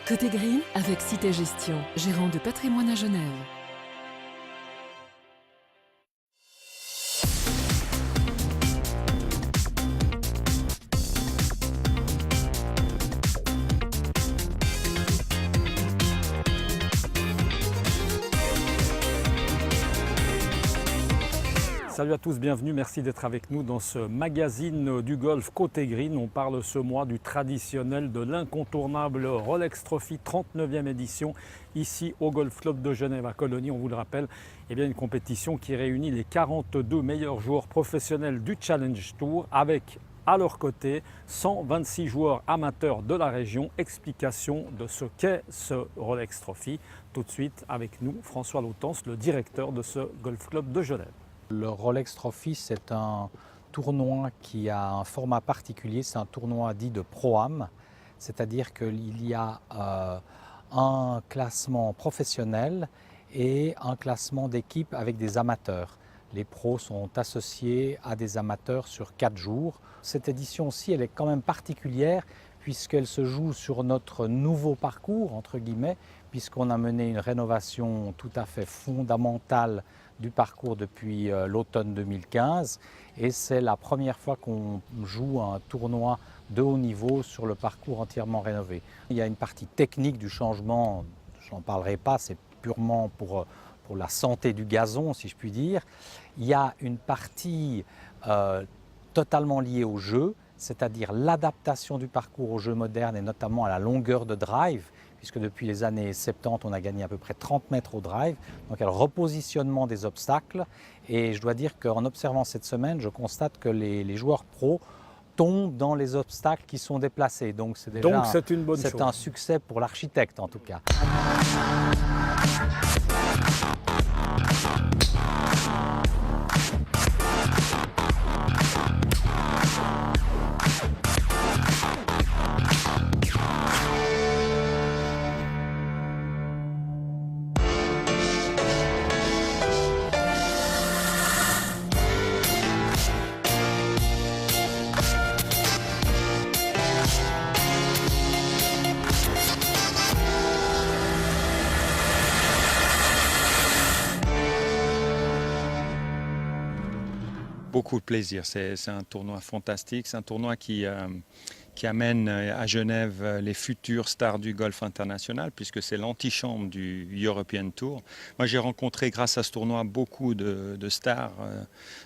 Côté Green avec Cité Gestion, gérant de patrimoine à Genève. Salut à tous, bienvenue, merci d'être avec nous dans ce magazine du golf Côté Green. On parle ce mois du traditionnel, de l'incontournable Rolex Trophy 39e édition ici au Golf Club de Genève à Colonie. On vous le rappelle, eh bien une compétition qui réunit les 42 meilleurs joueurs professionnels du Challenge Tour avec à leur côté 126 joueurs amateurs de la région. Explication de ce qu'est ce Rolex Trophy. Tout de suite avec nous François Lautens, le directeur de ce Golf Club de Genève. Le Rolex Trophy, c'est un tournoi qui a un format particulier, c'est un tournoi dit de Pro-Am, c'est-à-dire qu'il y a un classement professionnel et un classement d'équipe avec des amateurs. Les pros sont associés à des amateurs sur 4 jours. Cette édition-ci, elle est quand même particulière puisqu'elle se joue sur notre nouveau parcours, entre guillemets, puisqu'on a mené une rénovation tout à fait fondamentale du parcours depuis l'automne 2015 et c'est la première fois qu'on joue un tournoi de haut niveau sur le parcours entièrement rénové. Il y a une partie technique du changement, je n'en parlerai pas, c'est purement pour la santé du gazon si je puis dire. Il y a une partie totalement liée au jeu, c'est-à-dire l'adaptation du parcours au jeu moderne et notamment à la longueur de drive, puisque depuis les années 70, on a gagné à peu près 30 mètres au drive. Donc il y a le repositionnement des obstacles. Et je dois dire qu'en observant cette semaine, je constate que les joueurs pros tombent dans les obstacles qui sont déplacés. Donc c'est déjà une bonne chose. C'est un succès pour l'architecte en tout cas. Beaucoup de plaisir, c'est un tournoi fantastique, c'est un tournoi qui amène à Genève les futures stars du golf international puisque c'est l'antichambre du European Tour. Moi j'ai rencontré grâce à ce tournoi beaucoup de stars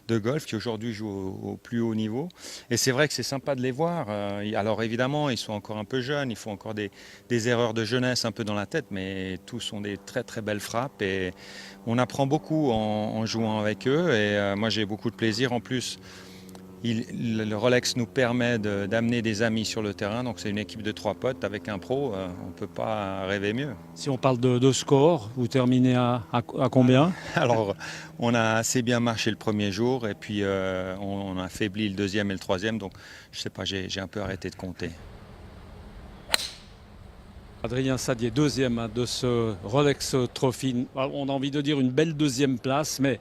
de golf qui aujourd'hui jouent au plus haut niveau et c'est vrai que c'est sympa de les voir. Alors évidemment ils sont encore un peu jeunes, ils font encore des erreurs de jeunesse un peu dans la tête mais tous ont des très très belles frappes et on apprend beaucoup en jouant avec eux et moi j'ai beaucoup de plaisir. En plus, le Rolex nous permet d'amener des amis sur le terrain, donc c'est une équipe de 3 potes avec un pro, on ne peut pas rêver mieux. Si on parle de score, vous terminez à combien? Alors, on a assez bien marché le premier jour et puis on a affaibli le deuxième et le troisième, donc je ne sais pas, j'ai un peu arrêté de compter. Adrien Sadier, deuxième de ce Rolex Trophy. On a envie de dire une belle deuxième place, mais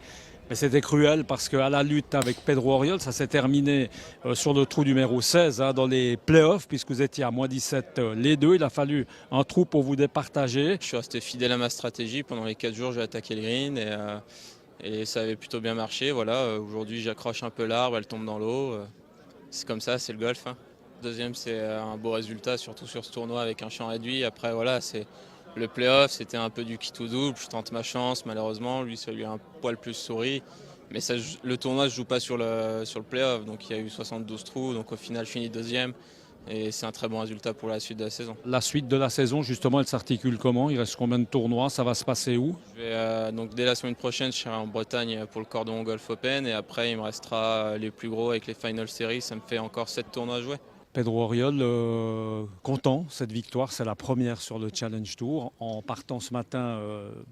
c'était cruel parce qu'à la lutte avec Pedro Oriol, ça s'est terminé sur le trou numéro 16 dans les playoffs, puisque vous étiez à moins 17 les deux. Il a fallu un trou pour vous départager. Je suis resté fidèle à ma stratégie. Pendant les 4 jours, j'ai attaqué le green et ça avait plutôt bien marché. Voilà, aujourd'hui, j'accroche un peu l'arbre, elle tombe dans l'eau. C'est comme ça, c'est le golf. Deuxième, c'est un beau résultat, surtout sur ce tournoi avec un champ réduit. Après, voilà, c'est le play-off, c'était un peu du qui tout double. Je tente ma chance, malheureusement. Lui, ça lui a un poil plus souri. Mais le tournoi ne se joue pas sur le play-off. Donc, il y a eu 72 trous. Donc, au final, je finis deuxième. Et c'est un très bon résultat pour la suite de la saison. La suite de la saison, justement, elle s'articule comment? Il reste combien de tournois? Ça va se passer où? Donc, dès la semaine prochaine, je serai en Bretagne pour le Cordon Golf Open. Et après, il me restera les plus gros avec les Final Series. Ça me fait encore 7 tournois à jouer. Pedro Oriol, content, cette victoire, c'est la première sur le Challenge Tour. En partant ce matin,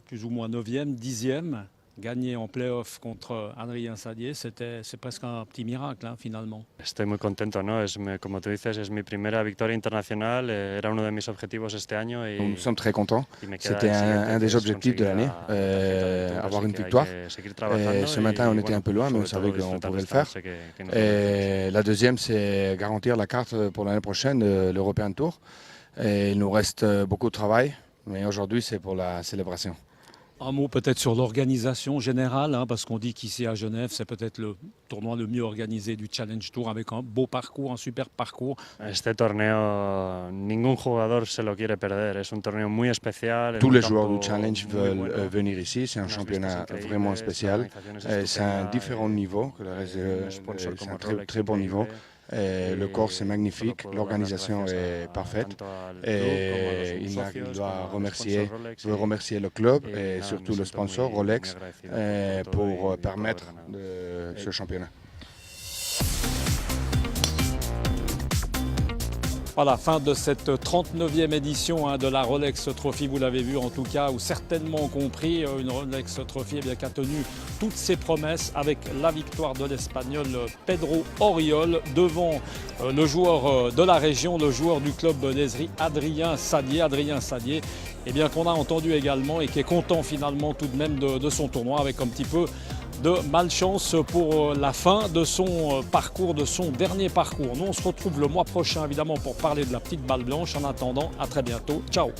plus ou moins 9e, 10e, gagné en play-off contre Adrien Sadier, c'est presque un petit miracle finalement. Estoy muy contento, ¿no? Como tú dices, es mi primera victoria internacional, era uno de mis objetivos este año. Nous sommes très contents, c'était un des objectifs de l'année, avoir une victoire. Ce matin on était un peu loin mais on savait qu'on pouvait le faire. Et la deuxième c'est garantir la carte pour l'année prochaine, l'European Tour. Et il nous reste beaucoup de travail, mais aujourd'hui c'est pour la célébration. Un mot peut-être sur l'organisation générale, hein, parce qu'on dit qu'ici à Genève, c'est peut-être le tournoi le mieux organisé du Challenge Tour, avec un beau parcours, un super parcours. Este torneo, ningún jugador se lo quiere perder. Es un torneo muy especial. Tous les joueurs du Challenge veulent venir ici. C'est un championnat vraiment spécial. C'est un différent niveau que le reste. C'est un très bon niveau. Le cours est magnifique, l'organisation est parfaite et il doit remercier le club et surtout le sponsor Rolex pour permettre ce championnat. Voilà, fin de cette 39e édition de la Rolex Trophy, vous l'avez vu en tout cas, ou certainement compris, une Rolex Trophy qui a tenu toutes ses promesses avec la victoire de l'Espagnol Pedro Oriol devant le joueur de la région, le joueur du club d'Ezri, Adrien Sadier, et bien qu'on a entendu également et qui est content finalement tout de même de son tournoi avec un petit peu de malchance pour la fin de son parcours, de son dernier parcours. Nous, on se retrouve le mois prochain, évidemment, pour parler de la petite balle blanche. En attendant, à très bientôt. Ciao.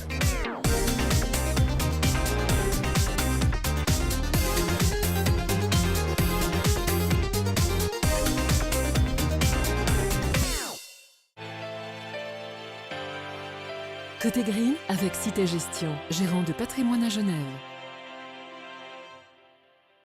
Côté Green avec Cité Gestion, gérant de patrimoine à Genève.